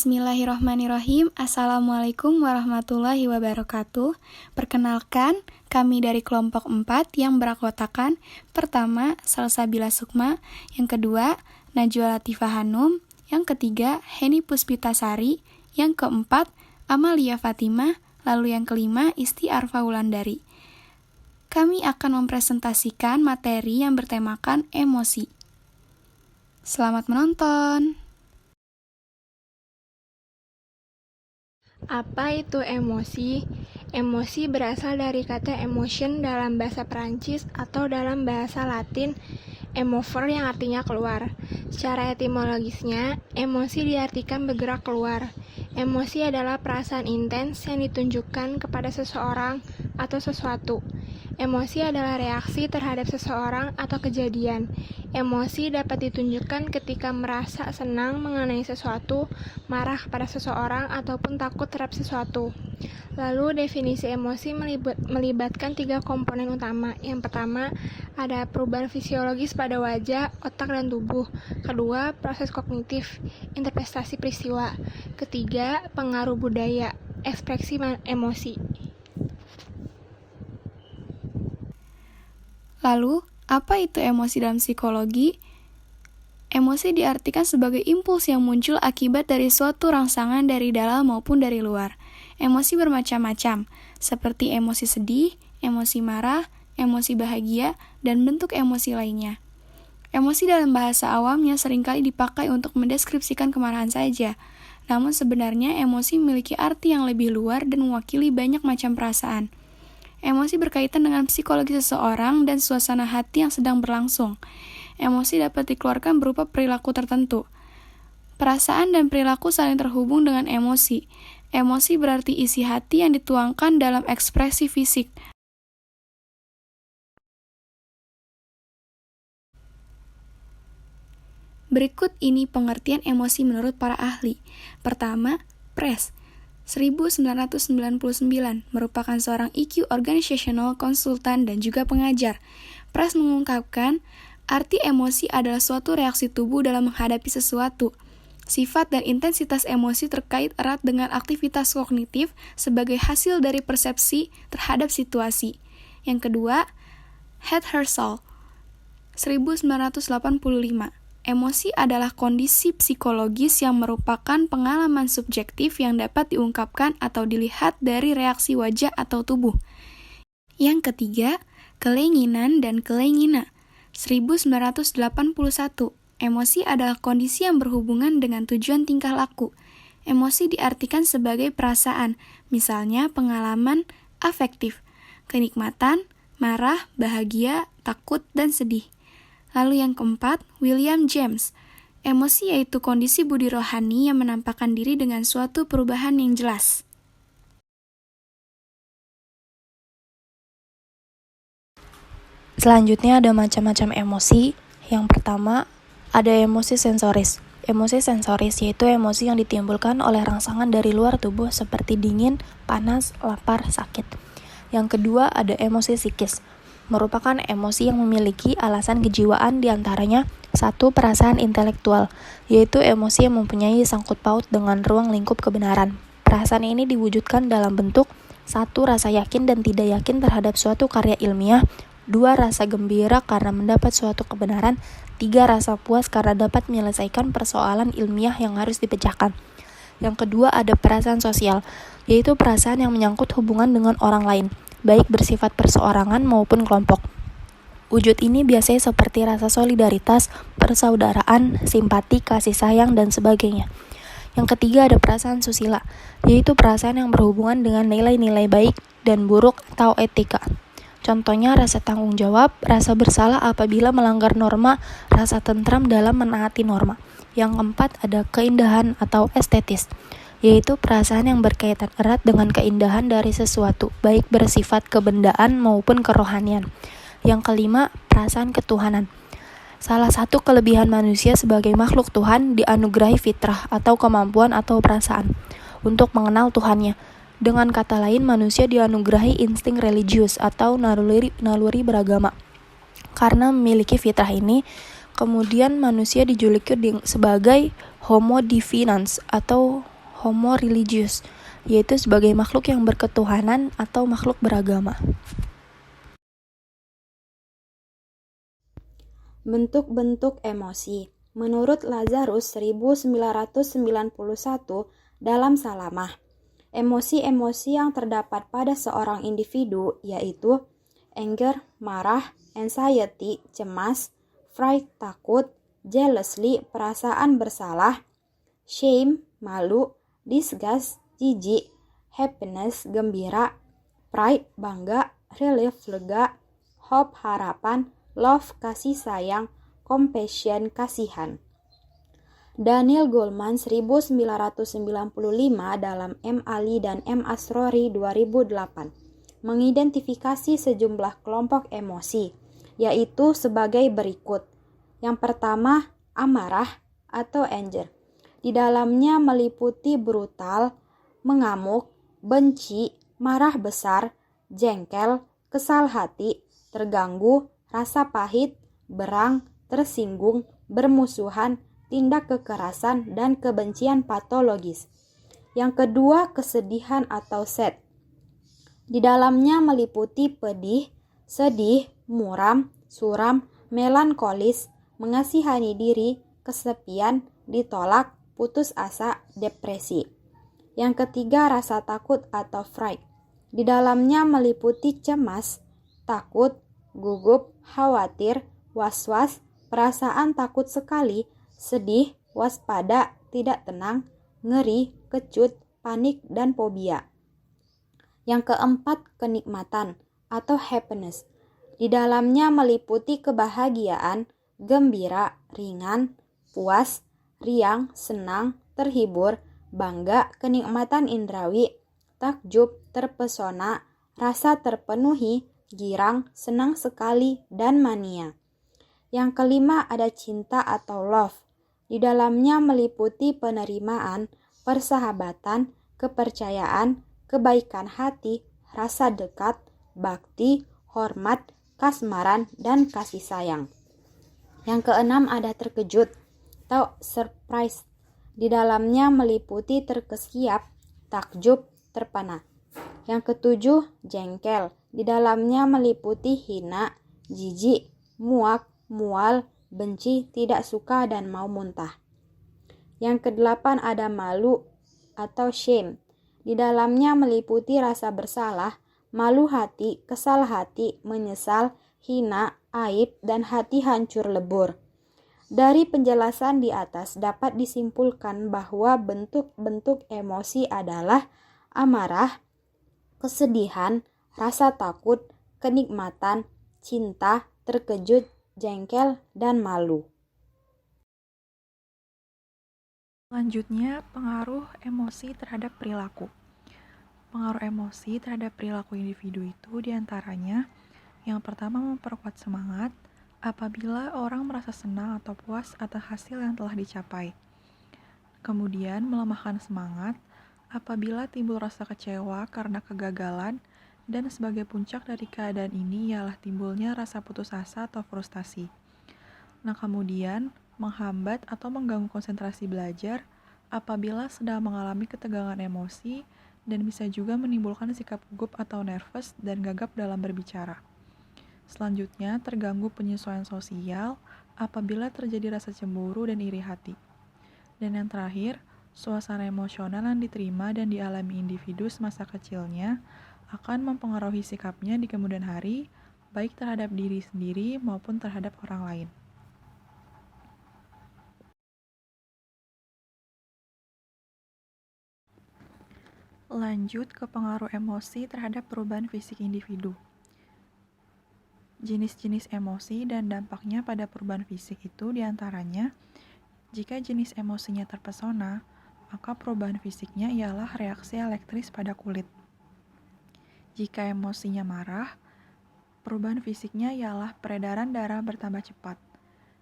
Bismillahirrahmanirrahim. Assalamualaikum warahmatullahi wabarakatuh. Perkenalkan, kami dari kelompok 4 yang berakhotakan pertama, Salsabila Sukma, yang kedua, Najwa Latifah Hanum, yang ketiga, Heni Puspitasari, yang keempat, Amalia Fatimah, lalu yang kelima, Isti Arfa Wulandari. Kami akan mempresentasikan materi yang bertemakan emosi. Selamat menonton! Apa itu emosi? Emosi berasal dari kata emotion dalam bahasa Perancis atau dalam bahasa Latin emover yang artinya keluar. Secara etimologisnya, emosi diartikan bergerak keluar. Emosi adalah perasaan intens yang ditunjukkan kepada seseorang atau sesuatu. Emosi adalah reaksi terhadap seseorang atau kejadian. Emosi dapat ditunjukkan ketika merasa senang mengenai sesuatu, marah pada seseorang, ataupun takut terhadap sesuatu. Lalu, definisi emosi melibatkan 3 komponen utama. Yang pertama, ada perubahan fisiologis pada wajah, otak, dan tubuh. Kedua, proses kognitif, interpretasi peristiwa. Ketiga, pengaruh budaya, ekspresi emosi. Lalu, apa itu emosi dalam psikologi? Emosi diartikan sebagai impuls yang muncul akibat dari suatu rangsangan dari dalam maupun dari luar. Emosi bermacam-macam, seperti emosi sedih, emosi marah, emosi bahagia, dan bentuk emosi lainnya. Emosi dalam bahasa awamnya seringkali dipakai untuk mendeskripsikan kemarahan saja. Namun sebenarnya emosi memiliki arti yang lebih luar dan mewakili banyak macam perasaan. Emosi berkaitan dengan psikologi seseorang dan suasana hati yang sedang berlangsung. Emosi dapat dikeluarkan berupa perilaku tertentu. Perasaan dan perilaku saling terhubung dengan emosi. Emosi berarti isi hati yang dituangkan dalam ekspresi fisik. Berikut ini pengertian emosi menurut para ahli. Pertama, Press 1999 merupakan seorang EQ Organizational Consultant dan juga pengajar. Press mengungkapkan, arti emosi adalah suatu reaksi tubuh dalam menghadapi sesuatu. Sifat dan intensitas emosi terkait erat dengan aktivitas kognitif sebagai hasil dari persepsi terhadap situasi. Yang kedua, Head-Hersal 1985. Emosi adalah kondisi psikologis yang merupakan pengalaman subjektif yang dapat diungkapkan atau dilihat dari reaksi wajah atau tubuh. Yang ketiga, kelenginan dan kelengina. 1981. Emosi adalah kondisi yang berhubungan dengan tujuan tingkah laku. Emosi diartikan sebagai perasaan, misalnya pengalaman afektif, kenikmatan, marah, bahagia, takut, dan sedih. Lalu yang keempat, William James. Emosi yaitu kondisi budi rohani yang menampakkan diri dengan suatu perubahan yang jelas. Selanjutnya ada macam-macam emosi. Yang pertama, ada emosi sensoris. Emosi sensoris yaitu emosi yang ditimbulkan oleh rangsangan dari luar tubuh seperti dingin, panas, lapar, sakit. Yang kedua, ada emosi psikis. Merupakan emosi yang memiliki alasan kejiwaan diantaranya satu, perasaan intelektual, yaitu emosi yang mempunyai sangkut paut dengan ruang lingkup kebenaran. Perasaan ini diwujudkan dalam bentuk 1. Rasa yakin dan tidak yakin terhadap suatu karya ilmiah, 2. Rasa gembira karena mendapat suatu kebenaran, 3. Rasa puas karena dapat menyelesaikan persoalan ilmiah yang harus dipecahkan. Yang kedua, ada perasaan sosial, yaitu perasaan yang menyangkut hubungan dengan orang lain, baik bersifat perseorangan maupun kelompok. Wujud ini biasanya seperti rasa solidaritas, persaudaraan, simpati, kasih sayang, dan sebagainya. Yang ketiga ada perasaan susila, yaitu perasaan yang berhubungan dengan nilai-nilai baik dan buruk atau etika. Contohnya rasa tanggung jawab, rasa bersalah apabila melanggar norma, rasa tentram dalam menaati norma. Yang keempat ada keindahan atau estetis, yaitu perasaan yang berkaitan erat dengan keindahan dari sesuatu, baik bersifat kebendaan maupun kerohanian. Yang kelima, perasaan ketuhanan. Salah satu kelebihan manusia sebagai makhluk Tuhan dianugerahi fitrah atau kemampuan atau perasaan untuk mengenal Tuhannya. Dengan kata lain, manusia dianugerahi insting religius atau naluri beragama. Karena memiliki fitrah ini, kemudian manusia dijuluki sebagai Homo divinans atau homo religius, yaitu sebagai makhluk yang berketuhanan atau makhluk beragama. Bentuk-bentuk emosi. Menurut Lazarus 1991 dalam Salamah, emosi-emosi yang terdapat pada seorang individu yaitu anger, marah, anxiety, cemas, fright, takut, jealousy, perasaan bersalah, shame, malu, disgust, jijik, happiness, gembira, pride, bangga, relief, lega, hope, harapan, love, kasih sayang, compassion, kasihan. Daniel Goleman 1995 dalam M. Ali dan M. Asrori 2008 mengidentifikasi sejumlah kelompok emosi, yaitu sebagai berikut. Yang pertama, amarah atau anger. Di dalamnya meliputi brutal, mengamuk, benci, marah besar, jengkel, kesal hati, terganggu, rasa pahit, berang, tersinggung, bermusuhan, tindak kekerasan, dan kebencian patologis. Yang kedua, kesedihan atau sad. Di dalamnya meliputi pedih, sedih, muram, suram, melankolis, mengasihani diri, kesepian, ditolak, putus asa, depresi. Yang ketiga, rasa takut atau fright. Di dalamnya meliputi cemas, takut, gugup, khawatir, was-was, perasaan takut sekali, sedih, waspada, tidak tenang, ngeri, kecut, panik, dan fobia. Yang keempat, kenikmatan atau happiness. Di dalamnya meliputi kebahagiaan, gembira, ringan, puas, riang, senang, terhibur, bangga, kenikmatan indrawi, takjub, terpesona, rasa terpenuhi, girang, senang sekali, dan mania. Yang kelima ada cinta atau love. Di dalamnya meliputi penerimaan, persahabatan, kepercayaan, kebaikan hati, rasa dekat, bakti, hormat, kasmaran, dan kasih sayang. Yang keenam ada terkejut atau surprise. Di dalamnya meliputi terkesiap, takjub, terpana. Yang ketujuh, jengkel. Di dalamnya meliputi hina, jijik, muak, mual, benci, tidak suka, dan mau muntah. Yang kedelapan ada malu atau shame. Di dalamnya meliputi rasa bersalah, malu hati, kesal hati, menyesal, hina, aib, dan hati hancur lebur. Dari penjelasan di atas dapat disimpulkan bahwa bentuk-bentuk emosi adalah amarah, kesedihan, rasa takut, kenikmatan, cinta, terkejut, jengkel, dan malu. Selanjutnya, pengaruh emosi terhadap perilaku. Pengaruh emosi terhadap perilaku individu itu diantaranya yang pertama memperkuat semangat apabila orang merasa senang atau puas atas hasil yang telah dicapai. Kemudian melemahkan semangat apabila timbul rasa kecewa karena kegagalan, dan sebagai puncak dari keadaan ini ialah timbulnya rasa putus asa atau frustasi. Nah, kemudian menghambat atau mengganggu konsentrasi belajar apabila sedang mengalami ketegangan emosi, dan bisa juga menimbulkan sikap gugup atau nervous dan gagap dalam berbicara. Selanjutnya, terganggu penyesuaian sosial apabila terjadi rasa cemburu dan iri hati. Dan yang terakhir, suasana emosional yang diterima dan dialami individu semasa kecilnya akan mempengaruhi sikapnya di kemudian hari, baik terhadap diri sendiri maupun terhadap orang lain. Lanjut ke pengaruh emosi terhadap perubahan fisik individu. Jenis-jenis emosi dan dampaknya pada perubahan fisik itu diantaranya, jika jenis emosinya terpesona, maka perubahan fisiknya ialah reaksi elektris pada kulit. Jika emosinya marah, perubahan fisiknya ialah peredaran darah bertambah cepat.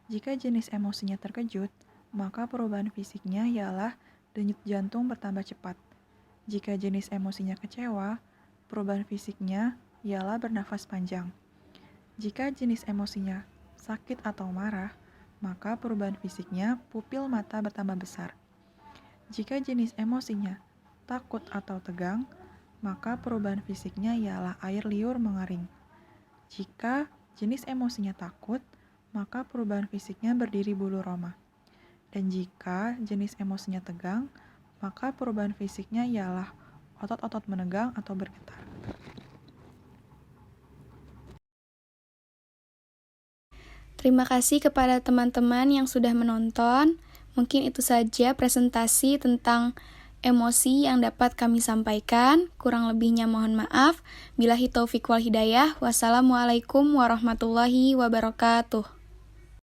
Jika jenis emosinya terkejut, maka perubahan fisiknya ialah denyut jantung bertambah cepat. Jika jenis emosinya kecewa, perubahan fisiknya ialah bernafas panjang. Jika jenis emosinya sakit atau marah, maka perubahan fisiknya pupil mata bertambah besar. Jika jenis emosinya takut atau tegang, maka perubahan fisiknya ialah air liur mengering. Jika jenis emosinya takut, maka perubahan fisiknya berdiri bulu roma. Dan jika jenis emosinya tegang, maka perubahan fisiknya ialah otot-otot menegang atau bergetar. Terima kasih kepada teman-teman yang sudah menonton. Mungkin itu saja presentasi tentang emosi yang dapat kami sampaikan. Kurang lebihnya mohon maaf. Billahi taufiq wal hidayah. Wassalamualaikum warahmatullahi wabarakatuh.